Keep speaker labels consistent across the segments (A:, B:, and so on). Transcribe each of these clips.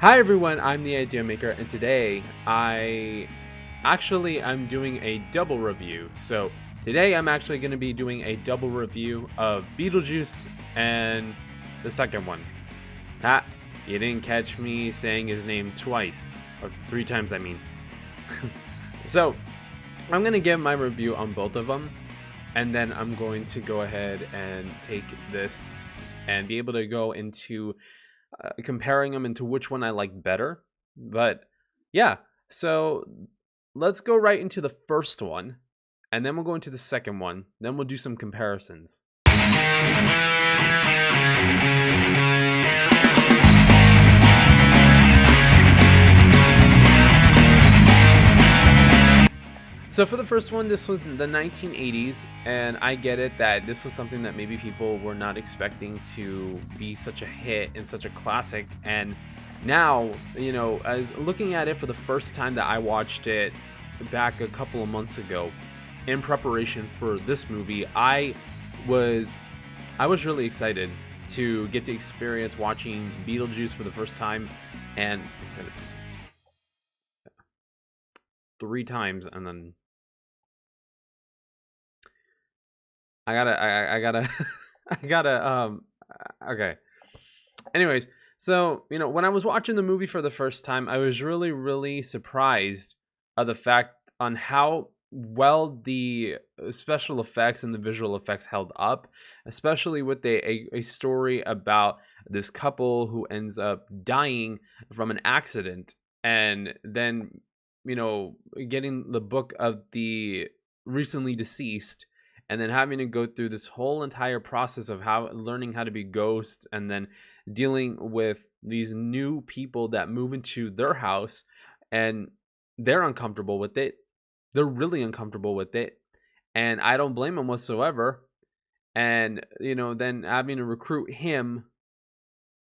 A: Hi everyone, I'm the Idea Maker, and today I'm doing a double review. So today I'm actually going to be doing a double review of Beetlejuice and the second one. You didn't catch me saying his name twice, or three times I mean. So I'm going to give my review on both of them, and then I'm going to go ahead and take this and be able to go into comparing them into which one I like better. But yeah, so let's go right into the first one, and then we'll go into the second one. Then we'll do some comparisons. So for the first one, this was the 1980s, and I get it that this was something that maybe people were not expecting to be such a hit and such a classic. And now, as looking at it for the first time that I watched it back a couple of months ago in preparation for this movie, I was really excited to get to experience watching Beetlejuice for the first time. And I said it twice. Three times, and then I gotta, okay. Anyways, so, when I was watching the movie for the first time, I was really, really surprised of the fact on how well the special effects and the visual effects held up, especially with a story about this couple who ends up dying from an accident, and then, getting the book of the recently deceased, and then having to go through this whole entire process of learning how to be ghosts, and then dealing with these new people that move into their house, and they're uncomfortable with it. They're really uncomfortable with it, and I don't blame them whatsoever. And then having to recruit him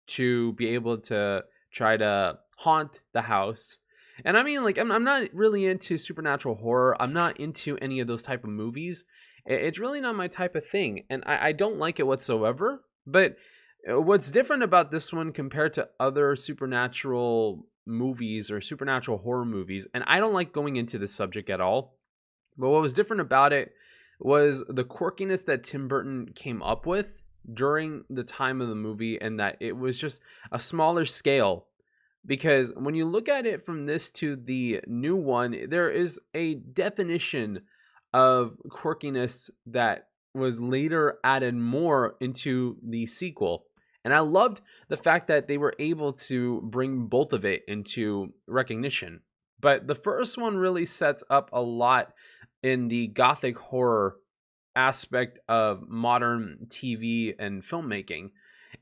A: to be able to try to haunt the house. And I mean, like, I'm not really into supernatural horror. I'm not into any of those type of movies. It's really not my type of thing, and I don't like it whatsoever. But what's different about this one compared to other supernatural movies or supernatural horror movies, and I don't like going into this subject at all, but what was different about it was the quirkiness that Tim Burton came up with during the time of the movie, and that it was just a smaller scale. Because when you look at it from this to the new one, there is a definition of quirkiness that was later added more into the sequel. And I loved the fact that they were able to bring both of it into recognition. But the first one really sets up a lot in the gothic horror aspect of modern TV and filmmaking.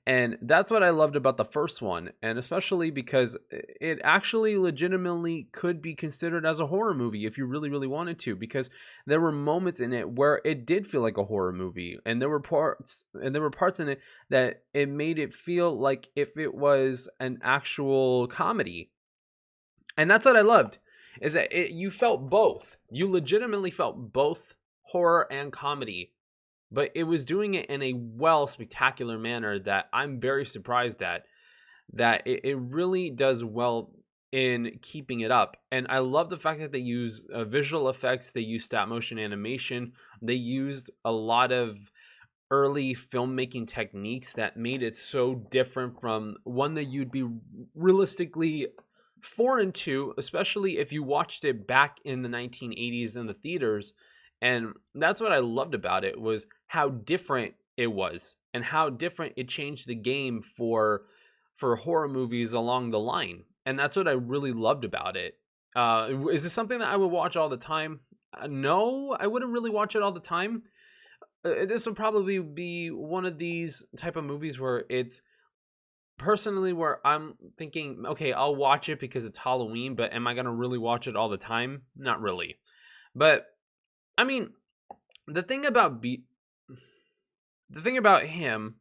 A: And that's what I loved about the first one, and especially because it actually legitimately could be considered as a horror movie if you really, really wanted to, because there were moments in it where it did feel like a horror movie, and there were parts in it that it made it feel like if it was an actual comedy. And that's what I loved, is that you felt both. You legitimately felt both horror and comedy, but it was doing it in a spectacular manner that I'm very surprised at, that it really does well in keeping it up. And I love the fact that they use visual effects, they use stop motion animation, they used a lot of early filmmaking techniques that made it so different from one that you'd be realistically foreign to, especially if you watched it back in the 1980s in the theaters. And that's what I loved about it, was how different it was and how different it changed the game for horror movies along the line. And that's what I really loved about it. Is this something that I would watch all the time? No, I wouldn't really watch it all the time. This would probably be one of these type of movies where it's personally where I'm thinking, okay, I'll watch it because it's Halloween, but am I going to really watch it all the time? Not really. But I mean, the thing about him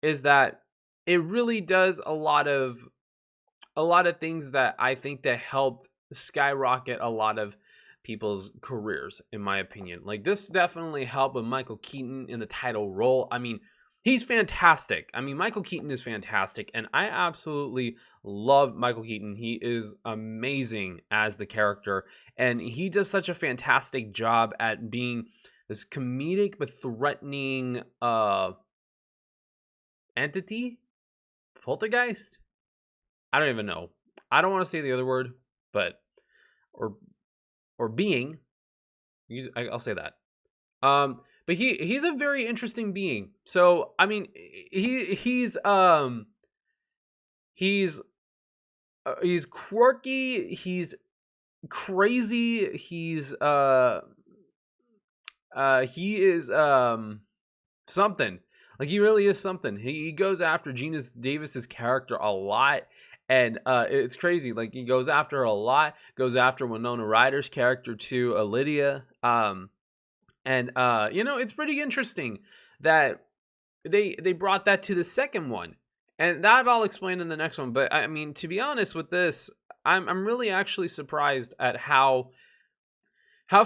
A: is that it really does a lot of things that I think that helped skyrocket a lot of people's careers, in my opinion. Like, this definitely helped with Michael Keaton in the title role. I mean, He's fantastic. I mean, Michael Keaton is fantastic, and I absolutely love Michael Keaton. He is amazing as the character, and he does such a fantastic job at being this comedic but threatening entity, poltergeist. I don't even know. I don't want to say the other word, but or being. I'll say that. But he's a very interesting being. So I mean, he's he's quirky. He's crazy. He is something. Like, he really is something. He goes after Gina Davis's character a lot, and it's crazy. Like, he goes after her a lot. Goes after Winona Ryder's character too, Lydia. And it's pretty interesting that they brought that to the second one, and that I'll explain in the next one. But I mean, to be honest with this, I'm really actually surprised at how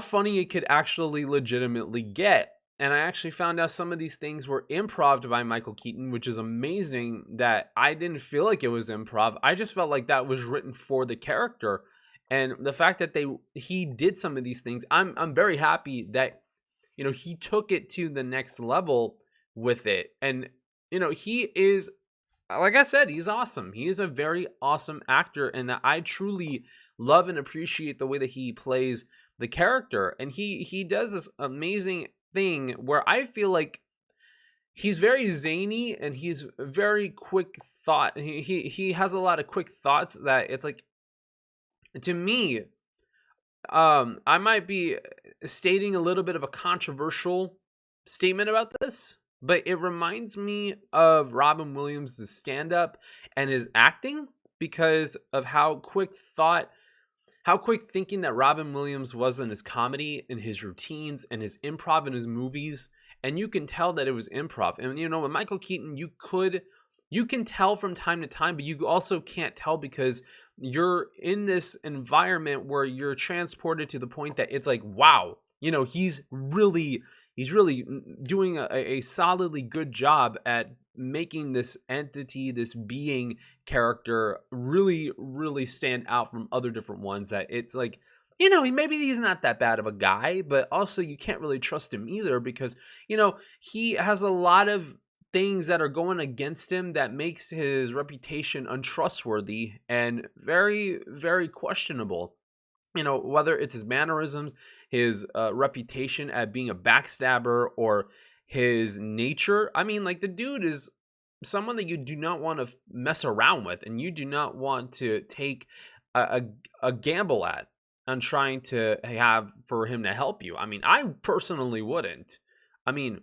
A: funny it could actually legitimately get. And I actually found out some of these things were improv by Michael Keaton, which is amazing. That I didn't feel like it was improv. I just felt like that was written for the character, and the fact that he did some of these things, I'm very happy that he took it to the next level with it. And he is, like I said, he's awesome. He is a very awesome actor, and that I truly love and appreciate the way that he plays the character. And he does this amazing thing where I feel like he's very zany, and he's very quick thought. He has a lot of quick thoughts that it's like, to me, I might be stating a little bit of a controversial statement about this, but it reminds me of Robin Williams' stand-up and his acting, because of how quick thinking that Robin Williams was in his comedy, in his routines, and his improv in his movies. And you can tell that it was improv. And with Michael Keaton, you can tell from time to time, but you also can't tell because you're in this environment where you're transported to the point that it's like, wow, he's really doing a solidly good job at making this entity, this being character, really, really stand out from other different ones. That it's like, maybe he's not that bad of a guy, but also you can't really trust him either, because he has a lot of things that are going against him that makes his reputation untrustworthy and very, very questionable. Whether it's his mannerisms, his reputation at being a backstabber, or his nature. I mean, like, the dude is someone that you do not want to mess around with, and you do not want to take a gamble at on trying to have for him to help you. I mean, I personally wouldn't. I mean,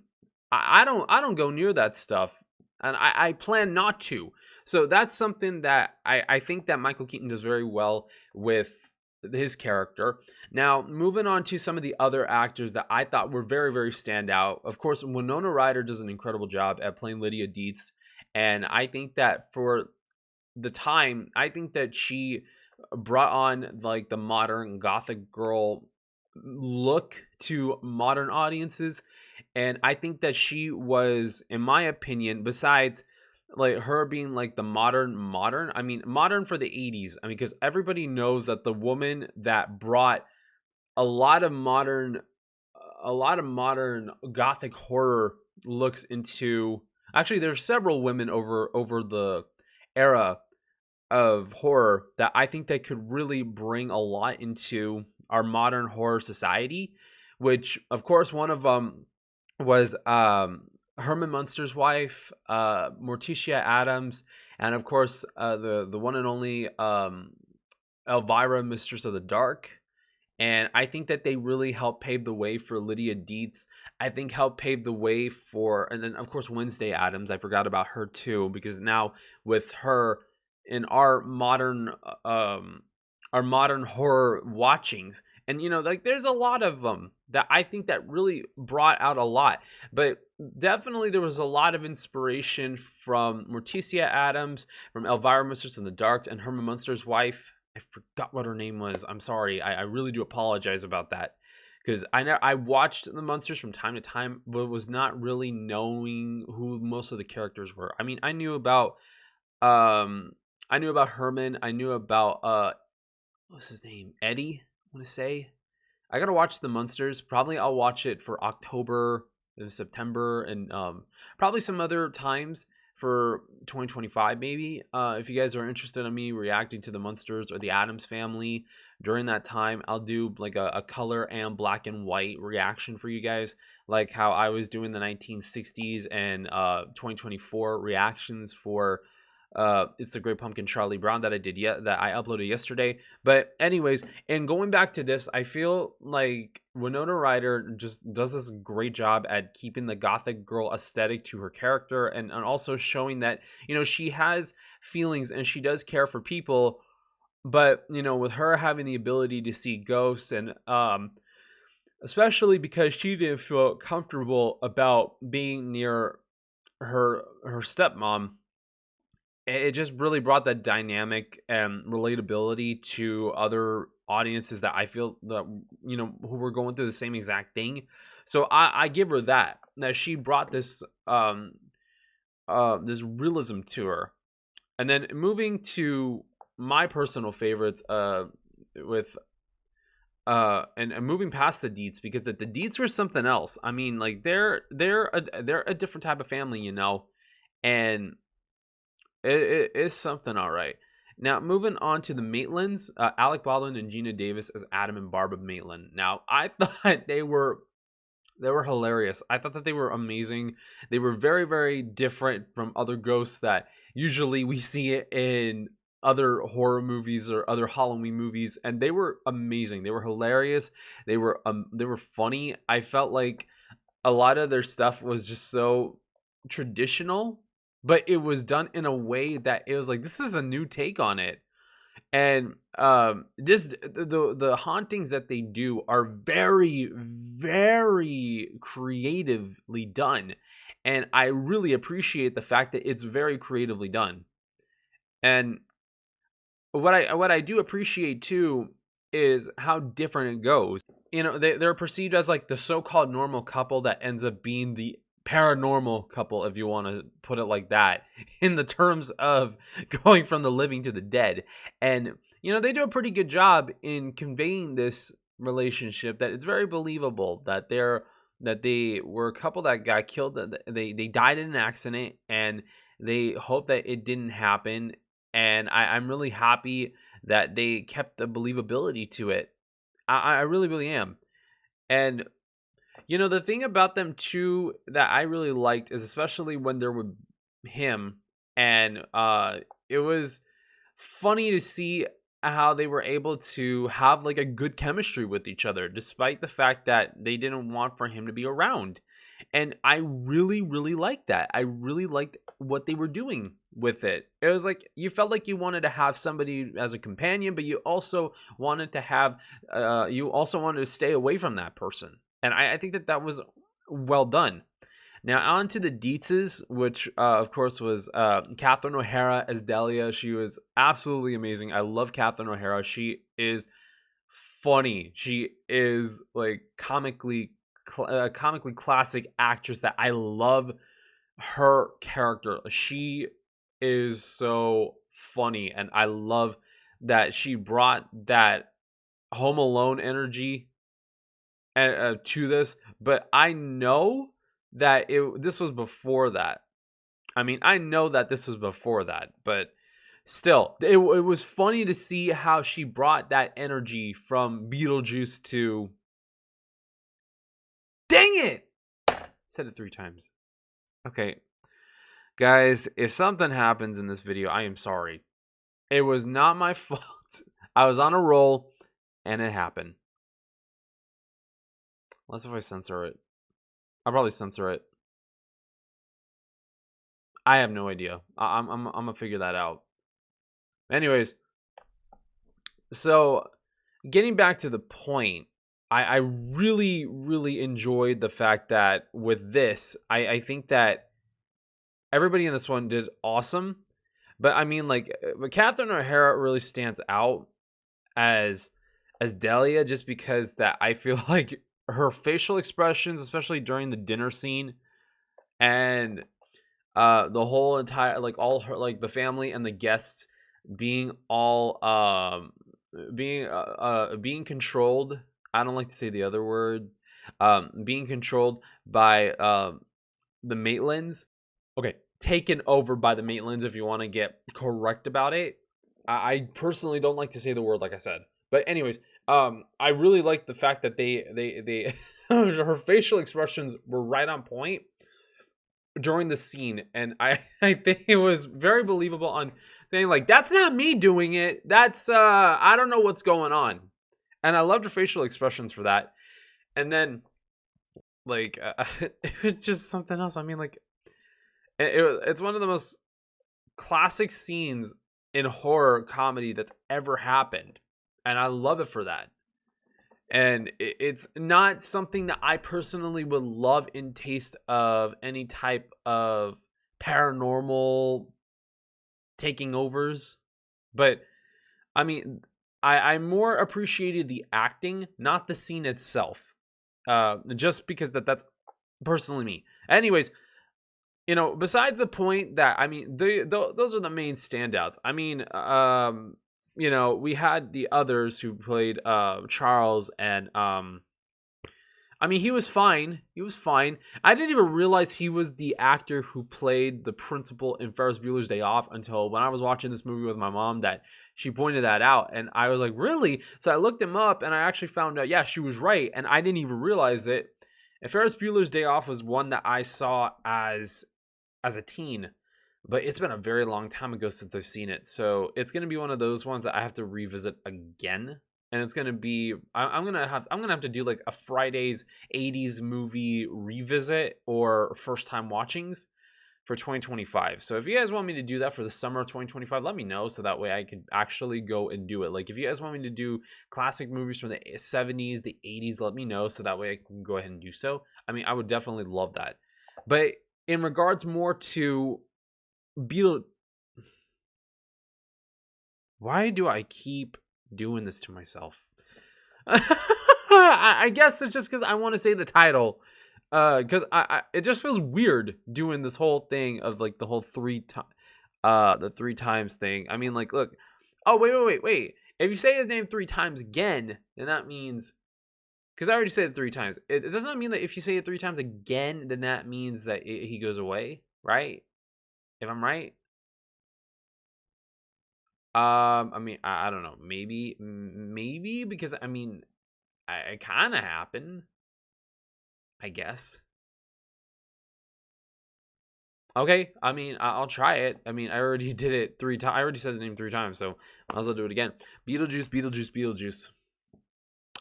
A: I don't go near that stuff, and I plan not to. So that's something that I think that Michael Keaton does very well with his character. Now, moving on to some of the other actors that I thought were very, very standout. Of course, Winona Ryder does an incredible job at playing Lydia Dietz, and I think that for the time, I think that she brought on like the modern gothic girl look to modern audiences. And I think that she was, in my opinion, besides like her being like the modern, I mean, modern for the 80s. I mean, because everybody knows that the woman that brought a lot of modern gothic horror looks into, actually there's several women over the era of horror that I think that could really bring a lot into our modern horror society, which of course one of them was Herman Munster's wife, Morticia Adams, and of course the one and only Elvira, Mistress of the Dark. And I think that they really helped pave the way for Lydia Dietz. I think helped pave the way for, and then of course Wednesday Addams. I forgot about her too, because now with her in our modern horror watchings, and like there's a lot of them that I think that really brought out a lot. But definitely there was a lot of inspiration from Morticia Adams, from Elvira, Mistress in the Dark, and Herman Munster's wife. I forgot what her name was. I'm sorry. I really do apologize about that. because I watched the Munsters from time to time, but was not really knowing who most of the characters were. I mean, um I knew about Herman. I knew about what's his name, Eddie, I want to say. I gotta watch the Munsters. Probably I'll watch it for October and September, and probably some other times for 2025 maybe. If you guys are interested in me reacting to the Munsters or the Addams Family during that time, I'll do like a color and black and white reaction for you guys, like how I was doing the 1960s and 2024 reactions for It's the Great Pumpkin Charlie Brown that I did that I uploaded yesterday. But anyways, and going back to this, I feel like Winona Ryder just does this great job at keeping the gothic girl aesthetic to her character, and also showing that, you know, she has feelings and she does care for people. But, you know, with her having the ability to see ghosts, and especially because she didn't feel comfortable about being near her stepmom, it just really brought that dynamic and relatability to other audiences that I feel that, you know, who were going through the same exact thing. So I give her that she brought this this realism to her. And then moving to my personal favorites, with and moving past the Deets, because the Deets were something else. I mean, like they're a different type of family, you know, and it is something, all right. Now, moving on to the Maitlands, Alec Baldwin and Gina Davis as Adam and Barbara Maitland. Now, I thought they were hilarious. I thought that they were amazing. They were very, very different from other ghosts that usually we see it in other horror movies or other Halloween movies, and they were amazing. They were hilarious. They were funny. I felt like a lot of their stuff was just so traditional, but it was done in a way that it was like, this is a new take on it. And the hauntings that they do are very, very creatively done, and I really appreciate the fact that it's very creatively done. And what I do appreciate too is how different it goes. You know, they're perceived as like the so-called normal couple that ends up being the paranormal couple, if you want to put it like that, in the terms of going from the living to the dead. And, you know, they do a pretty good job in conveying this relationship, that it's very believable that they were a couple that got killed, that they died in an accident, and they hope that it didn't happen. And I'm really happy that they kept the believability to it. I really, really am. And, you know, the thing about them too that I really liked is, especially when they're with him, and it was funny to see how they were able to have like a good chemistry with each other, despite the fact that they didn't want for him to be around. And I really, really liked that. I really liked what they were doing with it. It was like you felt like you wanted to have somebody as a companion, but you also wanted to have you also wanted to stay away from that person. And I think that was well done. Now on to the Deetses, which of course was Catherine O'Hara as Delia. She was absolutely amazing. I love Catherine O'Hara. She is funny. She is like comically classic actress that I love her character. She is so funny, and I love that she brought that Home Alone energy to this. But I know that this was before that. I mean, I know that this was before that, but still, it was funny to see how she brought that energy from Beetlejuice to... Dang it! Said it 3 times. Okay. Guys, if something happens in this video, I am sorry. It was not my fault. I was on a roll, and it happened. Let's see if I censor it. I'll probably censor it. I have no idea. I'm gonna figure that out. Anyways, so getting back to the point, I really, really enjoyed the fact that with this, I think that everybody in this one did awesome. But I mean, like, Catherine O'Hara really stands out as Delia, just because that I feel like her facial expressions, especially during the dinner scene, and the whole entire, like, all her, like, the family and the guests being all being controlled. I don't like to say the other word. Being controlled by the Maitlands. Okay, taken over by the Maitlands, if you want to get correct about it. I personally don't like to say the word, like I said. But anyways, I really like the fact that they her facial expressions were right on point during the scene, and I think it was very believable on saying, like, that's not me doing it. That's I don't know what's going on. And I loved her facial expressions for that. And then, like, it was just something else. I mean, like, it's one of the most classic scenes in horror comedy that's ever happened, and I love it for that. And it's not something that I personally would love in taste of any type of paranormal taking overs, but I mean, I more appreciated the acting, not the scene itself, just because that's personally me. Anyways, besides the point that, I mean, those are the main standouts. I mean, we had the others who played Charles, and I mean, he was fine. He was fine. I didn't even realize he was the actor who played the principal in Ferris Bueller's Day Off until when I was watching this movie with my mom, that she pointed that out, and I was like, really? So I looked him up, and I actually found out, yeah, she was right, and I didn't even realize it. And Ferris Bueller's Day Off was one that I saw as a teen, but it's been a very long time ago since I've seen it. So it's going to be one of those ones that I have to revisit again. And it's going to be, I'm going to have to do like a Friday's 80s movie revisit or first time watchings for 2025. So if you guys want me to do that for the summer of 2025, let me know, so that way I can actually go and do it. Like, if you guys want me to do classic movies from the 70s, the 80s, let me know, so that way I can go ahead and do so. I mean, I would definitely love that. But in regards more to Beetle, why do I keep doing this to myself? I guess it's just because I want to say the title, because it just feels weird doing this whole thing of, like, the whole the 3 times thing. I mean, like, look, oh, wait, if you say his name 3 times again, then that means, because I already said it 3 times, it does not mean that if you say it 3 times again, then that means that he goes away, right? If I'm right. I mean, I don't know. Maybe because, I mean, it kind of happened, I guess. Okay, I mean, I'll try it. I mean, I already did it 3 times. I already said the name 3 times, so I'll also do it again. Beetlejuice, Beetlejuice, Beetlejuice.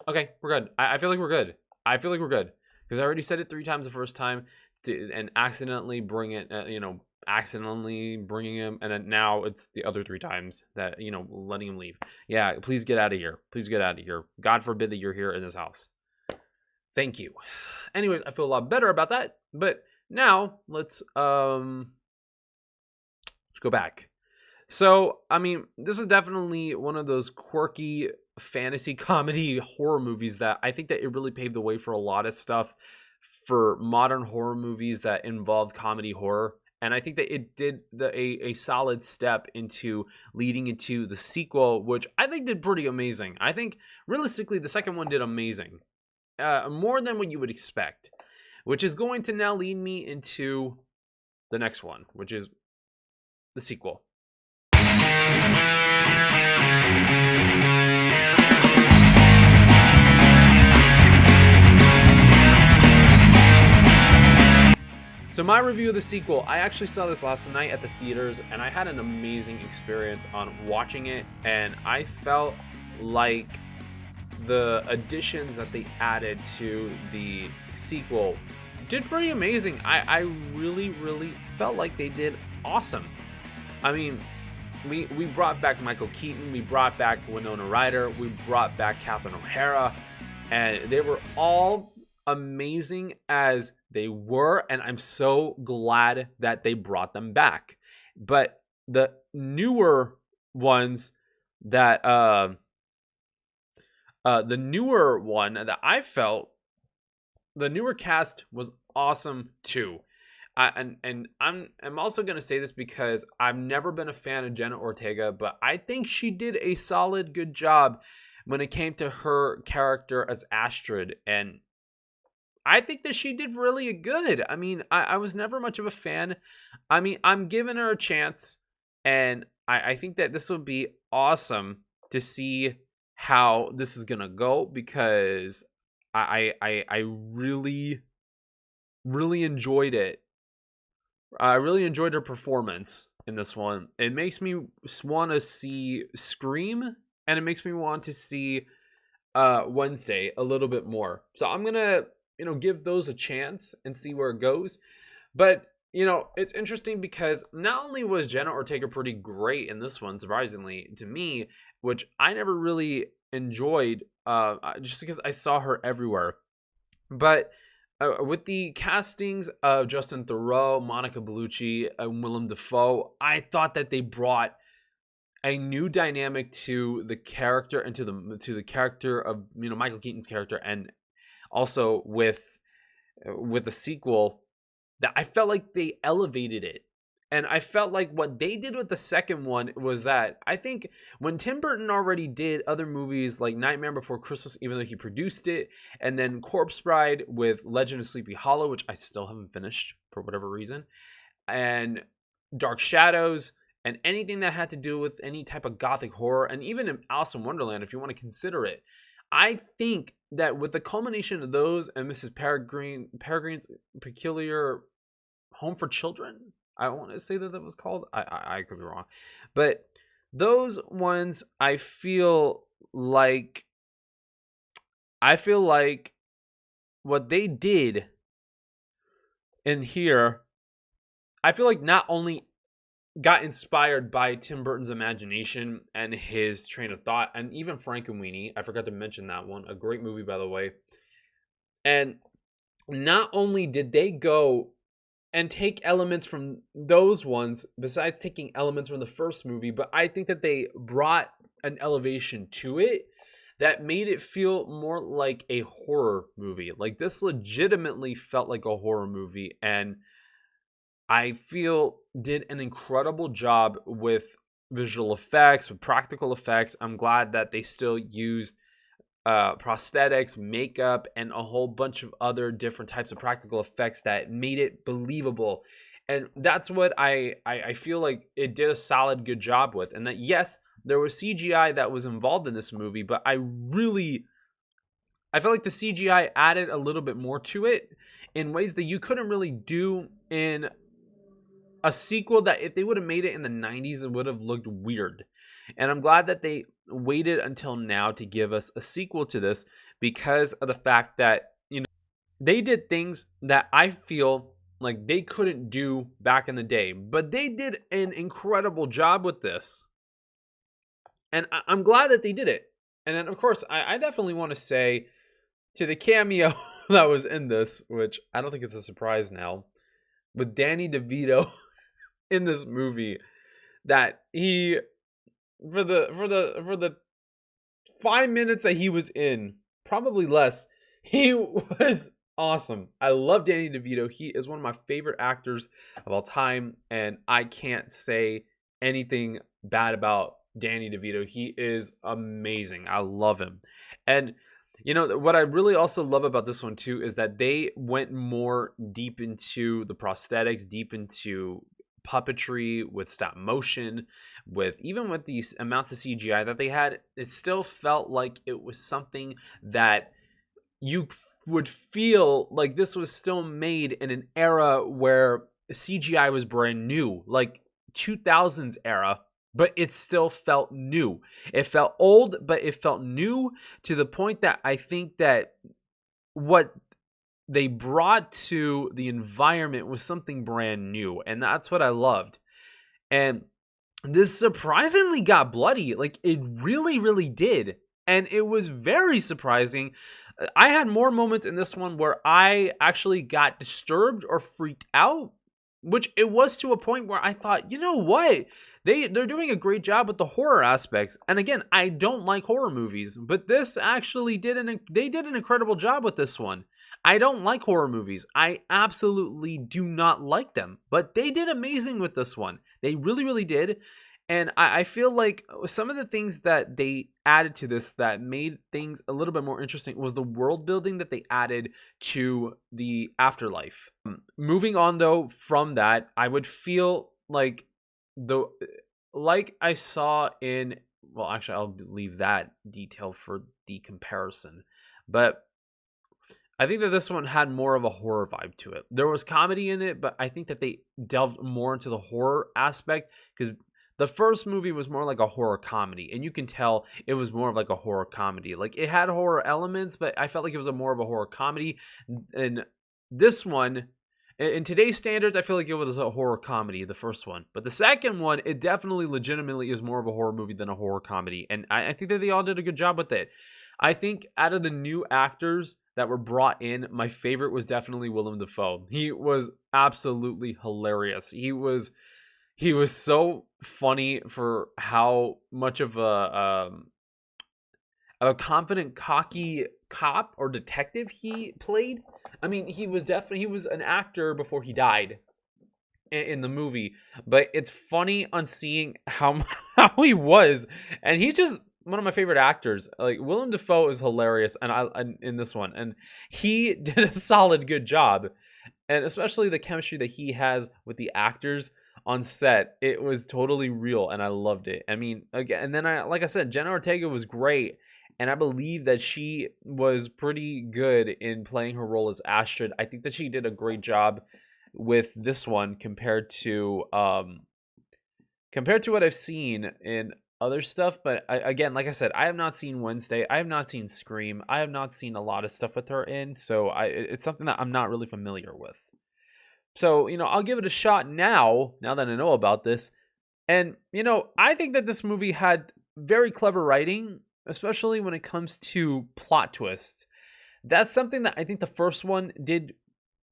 A: Okay, we're good. I feel like we're good. I feel like we're good, because I already said it 3 times the first time, and accidentally accidentally bringing him, and then now it's the other 3 times that, letting him leave. Yeah, please get out of here. Please get out of here. God forbid that you're here in this house. Thank you. Anyways, I feel a lot better about that. But now let's go back. So, I mean, this is definitely one of those quirky fantasy comedy horror movies that I think that it really paved the way for a lot of stuff for modern horror movies that involved comedy horror. And I think that it did a solid step into leading into the sequel, which I think did pretty amazing. I think, realistically, the second one did amazing. More than what you would expect. Which is going to now lead me into the next one, which is the sequel. So my review of the sequel, I actually saw this last night at the theaters, and I had an amazing experience on watching it, and I felt like the additions that they added to the sequel did pretty amazing. I really, really felt like they did awesome. I mean, we brought back Michael Keaton, we brought back Winona Ryder, we brought back Catherine O'Hara, and they were all amazing as they were, and I'm so glad that they brought them back. But the newer ones that the newer one that I felt the newer cast was awesome too. And I'm also gonna say this because I've never been a fan of Jenna Ortega, but I think she did a solid good job when it came to her character as Astrid, and I think that she did really good. I mean, I was never much of a fan. I mean, I'm giving her a chance, and I think that this will be awesome to see how this is gonna go because I really really enjoyed it. I really enjoyed her performance in this one. It makes me want to see Scream, and it makes me want to see Wednesday a little bit more. So I'm gonna give those a chance and see where it goes. But it's interesting because not only was Jenna Ortega pretty great in this one, surprisingly to me, which I never really enjoyed, just because I saw her everywhere, but with the castings of Justin Theroux, Monica Bellucci, and Willem Dafoe, I thought that they brought a new dynamic to the character and to the character of Michael Keaton's character, and also with the sequel, that I felt like they elevated it. And I felt like what they did with the second one was that I think when Tim Burton already did other movies like Nightmare Before Christmas, even though he produced it, and then Corpse Bride with Legend of Sleepy Hollow, which I still haven't finished for whatever reason, and Dark Shadows, and anything that had to do with any type of gothic horror, and even in Alice in Wonderland, if you want to consider it, I think that with the culmination of those and Mrs. Peregrine's Peculiar Home for Children, I want to say that was called. I could be wrong, but those ones, I feel like what they did in here, I feel like not only got inspired by Tim Burton's imagination and his train of thought, and even Frankenweenie. I forgot to mention that one. A great movie, by the way. And not only did they go and take elements from those ones, besides taking elements from the first movie, but I think that they brought an elevation to it that made it feel more like a horror movie. Like, this legitimately felt like a horror movie, and I feel did an incredible job with visual effects, with practical effects. I'm glad that they still used prosthetics, makeup, and a whole bunch of other different types of practical effects that made it believable. And that's what I feel like it did a solid good job with. And that, yes, there was CGI that was involved in this movie, but I feel like the CGI added a little bit more to it in ways that you couldn't really do in a sequel, that if they would have made it in the 90s, it would have looked weird. And I'm glad that they waited until now to give us a sequel to this, because of the fact that, they did things that I feel like they couldn't do back in the day, but they did an incredible job with this. And I'm glad that they did it. And then, of course, I definitely want to say to the cameo that was in this, which I don't think it's a surprise now, with Danny DeVito in this movie, that he, for the 5 minutes that he was in, probably less, he was awesome. I love Danny DeVito. He is one of my favorite actors of all time, and I can't say anything bad about Danny DeVito. He is amazing. I love him. And what I really also love about this one too is that they went more deep into the prosthetics, deep into puppetry, with stop motion, even with these amounts of CGI that they had. It still felt like it was something that you would feel like this was still made in an era where CGI was brand new, like 2000s era, but it still felt new. It felt old, but it felt new, to the point that I think that what they brought to the environment was something brand new, and that's what I loved. And this surprisingly got bloody. Like, it really, really did. And it was very surprising. I had more moments in this one where I actually got disturbed or freaked out which it was to a point where I thought, you know what? They're doing a great job with the horror aspects. And again, I don't like horror movies, but this actually they did an incredible job with this one. I don't like horror movies. I absolutely do not like them, but they did amazing with this one. They really, really did. And I feel like some of the things that they added to this that made things a little bit more interesting was the world building that they added to the afterlife. Moving on though from that, I would feel like the like I saw in, well, actually I'll leave that detail for the comparison. But I think that this one had more of a horror vibe to it. There was comedy in it, but I think that they delved more into the horror aspect because the first movie was more like a horror comedy, and you can tell it was more of like a horror comedy. Like it had horror elements, but I felt like it was a more of a horror comedy. And this one, in today's standards, I feel like it was a horror comedy, the first one. But the second one, it definitely legitimately is more of a horror movie than a horror comedy. And I think that they all did a good job with it. I think out of the new actors that were brought in, my favorite was definitely Willem Dafoe. He was absolutely hilarious. He was so funny for how much of a confident, cocky cop or detective he played. I mean, he was an actor before he died in the movie, but it's funny on seeing how how he was, and he's just one of my favorite actors. Like Willem Dafoe is hilarious, and in this one, and he did a solid good job, and especially the chemistry that he has with the actors on set, it was totally real, and I loved it. I mean, again, and then like I said, Jenna Ortega was great, and I believe that she was pretty good in playing her role as Astrid. I think that she did a great job with this one compared to what I've seen in other stuff. But again, like I said, I have not seen Wednesday. I have not seen Scream. I have not seen a lot of stuff with her in, so it's something that I'm not really familiar with. So, I'll give it a shot now that I know about this. And, I think that this movie had very clever writing, especially when it comes to plot twists. That's something that I think the first one did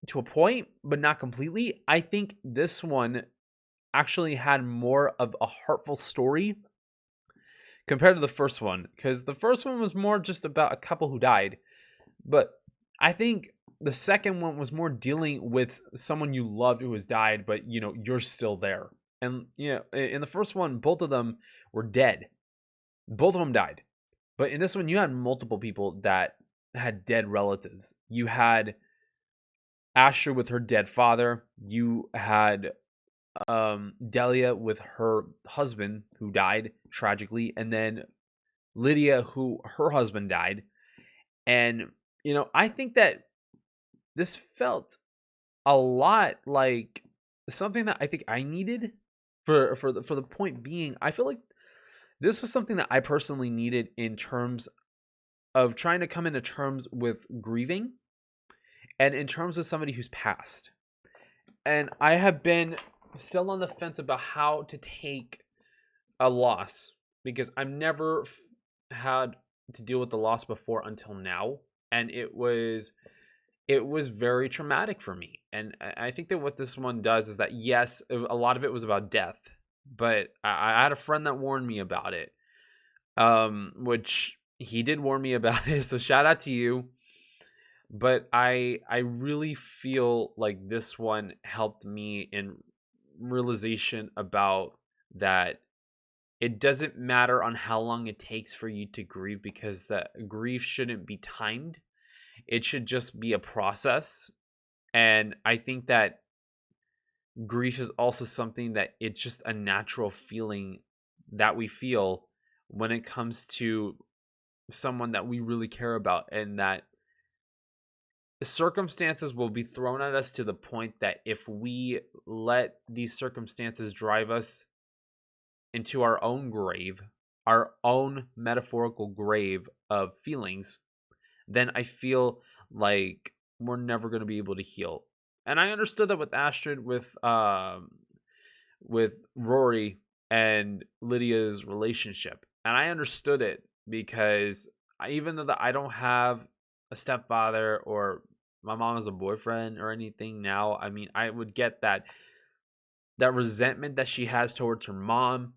A: to a point, but not completely. I think this one actually had more of a heartful story compared to the first one, because the first one was more just about a couple who died. But I think the second one was more dealing with someone you loved who has died, but you're still there. And in the first one, both of them were dead. Both of them died. But in this one, you had multiple people that had dead relatives. You had Asher with her dead father. You had Delia with her husband who died tragically, and then Lydia who her husband died. And I think that this felt a lot like something that I think I needed for the point being. I feel like this was something that I personally needed in terms of trying to come into terms with grieving and in terms of somebody who's passed. And I have been still on the fence about how to take a loss because I've never had to deal with the loss before until now, and it was very traumatic for me. And I think that what this one does is that, yes, a lot of it was about death, but I had a friend that warned me about it, which he did warn me about it, so shout out to you. But I really feel like this one helped me in realization about that it doesn't matter on how long it takes for you to grieve, because that grief shouldn't be timed. It should just be a process. And I think that grief is also something that it's just a natural feeling that we feel when it comes to someone that we really care about, and that circumstances will be thrown at us to the point that if we let these circumstances drive us into our own grave, our own metaphorical grave of feelings, then I feel like we're never going to be able to heal. And I understood that with Astrid, with Rory and Lydia's relationship, and I understood it because even though that I don't have a stepfather or my mom has a boyfriend or anything now, I mean, I would get that that resentment that she has towards her mom,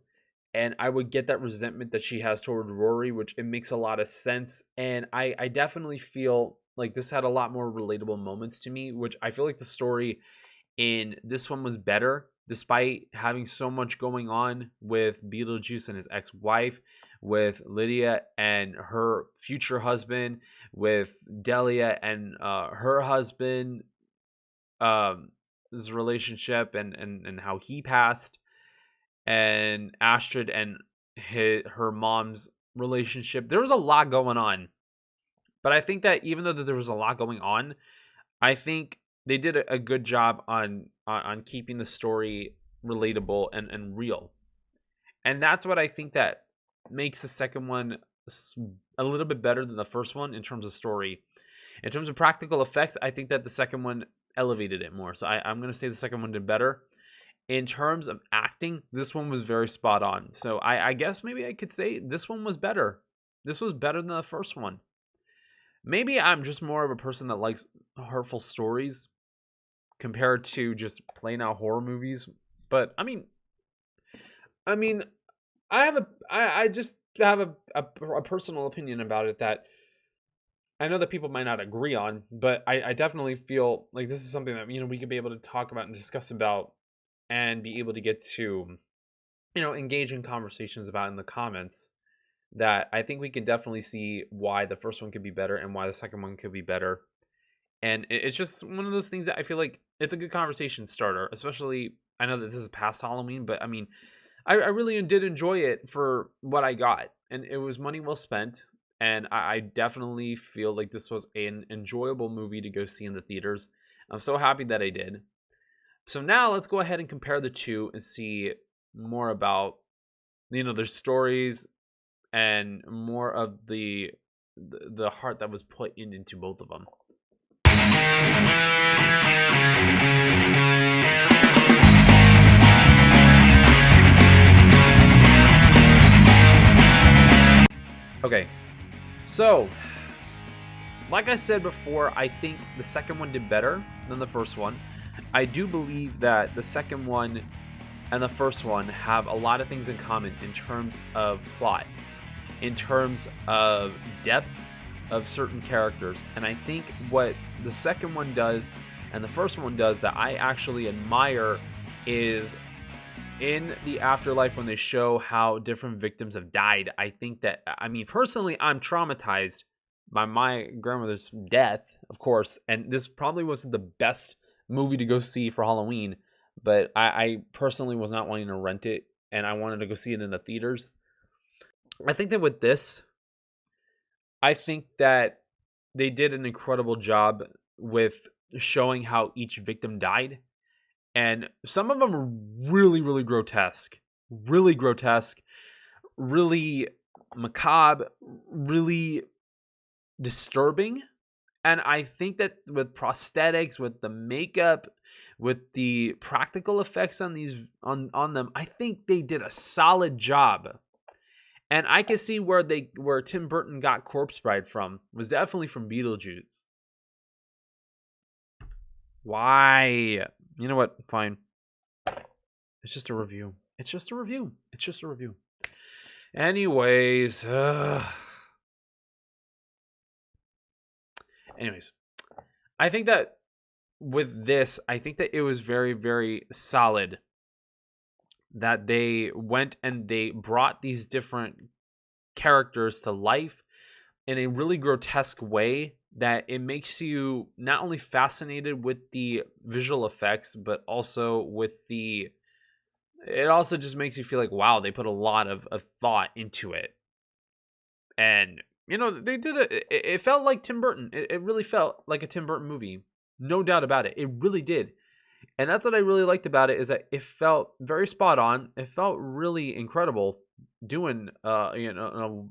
A: and I would get that resentment that she has toward Rory, which it makes a lot of sense. And I definitely feel like this had a lot more relatable moments to me, which I feel like the story in this one was better, despite having so much going on with Beetlejuice and his ex-wife, with Lydia and her future husband, with Delia and her husband, this relationship and how he passed, and Astrid and her mom's relationship. There was a lot going on, but I think that even though that there was a lot going on, I think they did a good job on keeping the story relatable and real. And that's what I think that makes the second one a little bit better than the first one in terms of story. In terms of practical effects, I think that the second one elevated it more. So I'm going to say the second one did better. In terms of acting, this one was very spot on. So I guess maybe I could say this one was better. This was better than the first one. Maybe I'm just more of a person that likes hurtful stories compared to just plain out horror movies. But I mean, I just have a personal opinion about it that I know that people might not agree on, but I definitely feel like this is something that we could be able to talk about and discuss about, and be able to get to engage in conversations about in the comments. That I think we can definitely see why the first one could be better and why the second one could be better. And it's just one of those things that I feel like it's a good conversation starter, especially I know that this is past Halloween, but I really did enjoy it for what I got, and it was money well spent. And I definitely feel like this was an enjoyable movie to go see in the theaters. I'm so happy that I did. So now let's go ahead and compare the two and see more about their stories and more of the heart that was put into both of them. Okay, so like I said before, I think the second one did better than the first one. I do believe that the second one and the first one have a lot of things in common in terms of plot, in terms of depth of certain characters. And I think what the second one does and the first one does that I actually admire is in the afterlife when they show how different victims have died. I think that, personally, I'm traumatized by my grandmother's death, of course, and this probably wasn't the best movie to go see for Halloween, but I personally was not wanting to rent it, and I wanted to go see it in the theaters. I think that with this, I think that they did an incredible job with showing how each victim died. And some of them are really, really grotesque, really macabre, really disturbing. And I think that with prosthetics, with the makeup, with the practical effects on these on them, I think they did a solid job. And I can see where Tim Burton got Corpse Bride from was definitely from Beetlejuice. Why? You know what? Fine. It's just a review. Anyways. Anyways. I think that with this, I think that it was very, very solid that they went and they brought these different characters to life in a really grotesque way that it makes you not only fascinated with the visual effects, but also with it also just makes you feel like, wow, they put a lot of thought into it. And, they did it felt like Tim Burton. It really felt like a Tim Burton movie. No doubt about it. It really did. And that's what I really liked about it, is that it felt very spot on. It felt really incredible doing,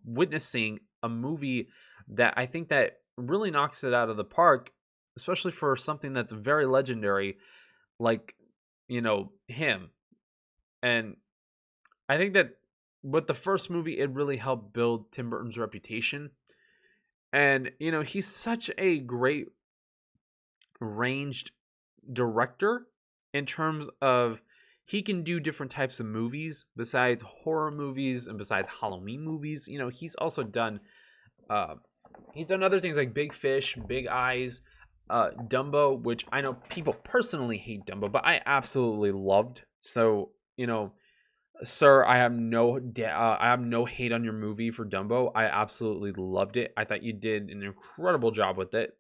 A: witnessing a movie that I think that really knocks it out of the park, especially for something that's very legendary, like, him. And I think that with the first movie, it really helped build Tim Burton's reputation. And, he's such a great ranged director in terms of he can do different types of movies besides horror movies and besides Halloween movies. You know, uh, he's done other things like Big Fish, Big Eyes, Dumbo, which I know people personally hate Dumbo, but I absolutely loved. So, you know, sir, I have no hate on your movie for Dumbo. I absolutely loved it. I thought you did an incredible job with it.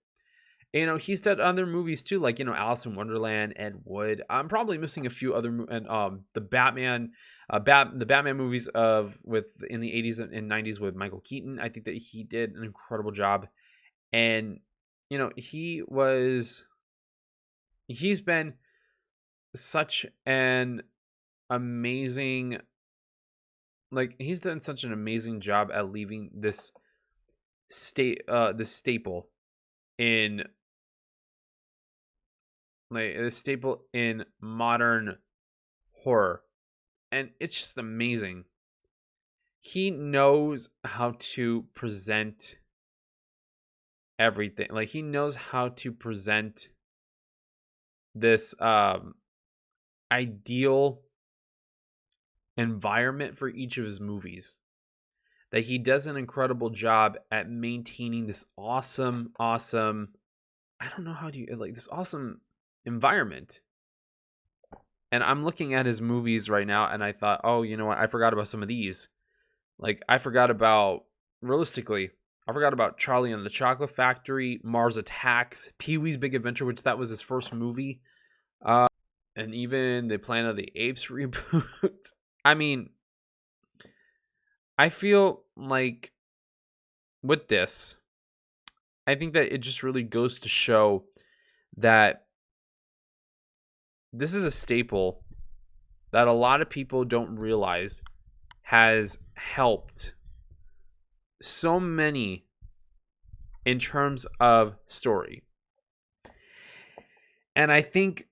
A: You know, he's done other movies too, like, you know, Alice in Wonderland, Ed Wood. I'm probably missing a few other and the Batman movies of with in the 80s and 90s with Michael Keaton. I think that he did an incredible job. And you know, he's been such an amazing, like, he's done such an amazing job at leaving this staple in, like, a staple in modern horror, and it's just amazing. He knows how to present everything. Like, he knows how to present this ideal environment for each of his movies. That he does an incredible job at maintaining this awesome, I don't know how do you, like, this awesome environment. And I'm looking at his movies right now, and I thought, oh, you know what? I forgot about some of these. Like, I forgot about Charlie and the Chocolate Factory, Mars Attacks, Pee-wee's Big Adventure, which that was his first movie, and even the Planet of the Apes reboot. I mean, I feel like with this, I think that it just really goes to show that this is a staple that a lot of people don't realize has helped so many in terms of story. And I think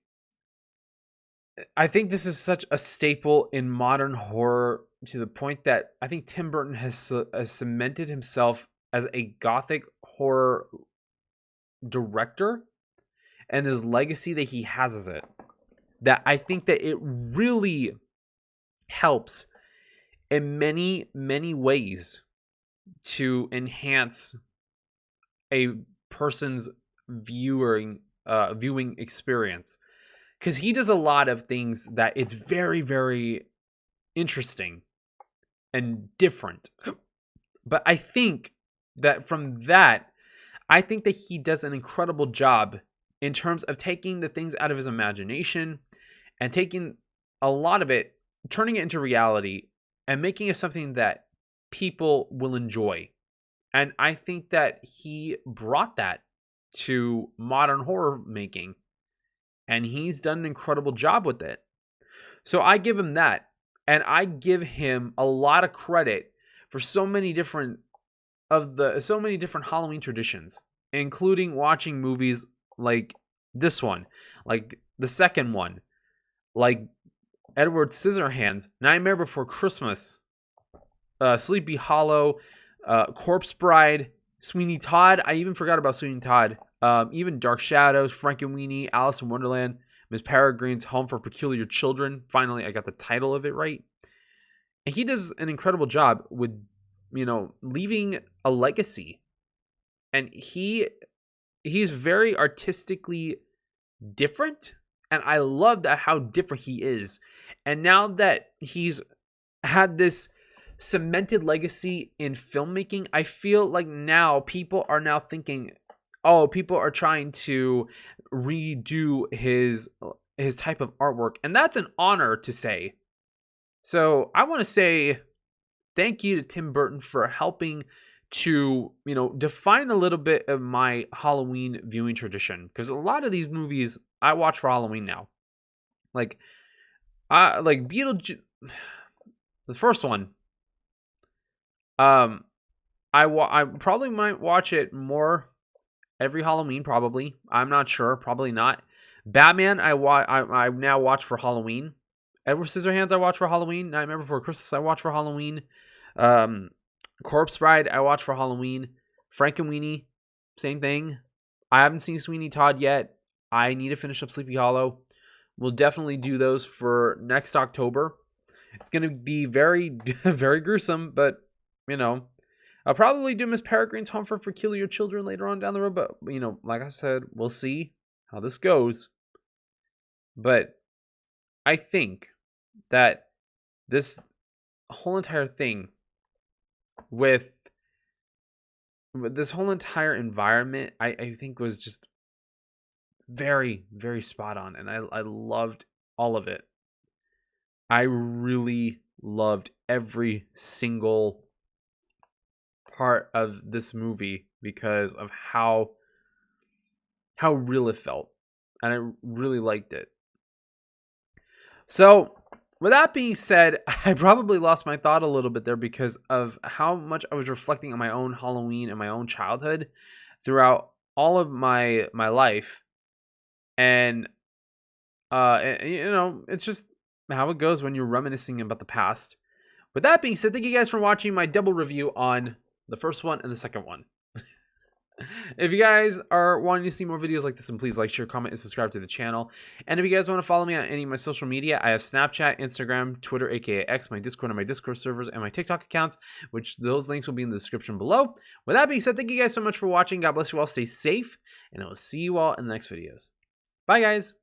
A: this is such a staple in modern horror to the point that I think Tim Burton has cemented himself as a gothic horror director, and his legacy that he has as it, that I think that it really helps in many, many ways to enhance a person's viewing experience. Because he does a lot of things that it's very, very interesting and different. But I think that I think that he does an incredible job in terms of taking the things out of his imagination and taking a lot of it, turning it into reality and making it something that people will enjoy. And I think that he brought that to modern horror making, and he's done an incredible job with it. So I give him that, and I give him a lot of credit for so many different Halloween traditions, including watching movies like this one, like the second one, like Edward Scissorhands, Nightmare Before Christmas, Sleepy Hollow, Corpse Bride, Sweeney Todd. I even forgot about Sweeney Todd. Even Dark Shadows, Frankenweenie, Alice in Wonderland, Miss Peregrine's Home for Peculiar Children. Finally, I got the title of it right. And he does an incredible job with, you know, leaving a legacy. And he's very artistically different, and I love that how different he is. And now that he's had this cemented legacy in filmmaking, I feel like now people are now thinking, oh, people are trying to redo his type of artwork, and that's an honor to say. So I want to say thank you to Tim Burton for helping to, you know, define a little bit of my Halloween viewing tradition, because a lot of these movies I watch for Halloween now. Like Beetlejuice, the first one. I probably might watch it more every Halloween. Probably, I'm not sure. Probably not. Batman, I now watch for Halloween. Edward Scissorhands, I watch for Halloween. Nightmare Before Christmas, I watch for Halloween. Corpse Bride, I watch for Halloween. Frankenweenie, same thing. I haven't seen Sweeney Todd yet. I need to finish up Sleepy Hollow. We'll definitely do those for next October. It's going to be very, very gruesome, but, you know, I'll probably do Miss Peregrine's Home for Peculiar Children later on down the road. But, you know, like I said, we'll see how this goes. But I think that this whole entire thing with this whole entire environment, I think was just very, very spot on. And I loved all of it. I really loved every single part of this movie because of how real it felt. And I really liked it. So, with that being said, I probably lost my thought a little bit there because of how much I was reflecting on my own Halloween and my own childhood throughout all of my life. And you know, it's just how it goes when you're reminiscing about the past. With that being said, thank you guys for watching my double review on the first one and the second one. If you guys are wanting to see more videos like this, then please like, share, comment, and subscribe to the channel. And if you guys want to follow me on any of my social media, I have Snapchat, Instagram, Twitter, aka X, my Discord and my Discord servers, and my TikTok accounts, which those links will be in the description below. With that being said, thank you guys so much for watching. God bless you all. Stay safe, and I will see you all in the next videos. Bye, guys.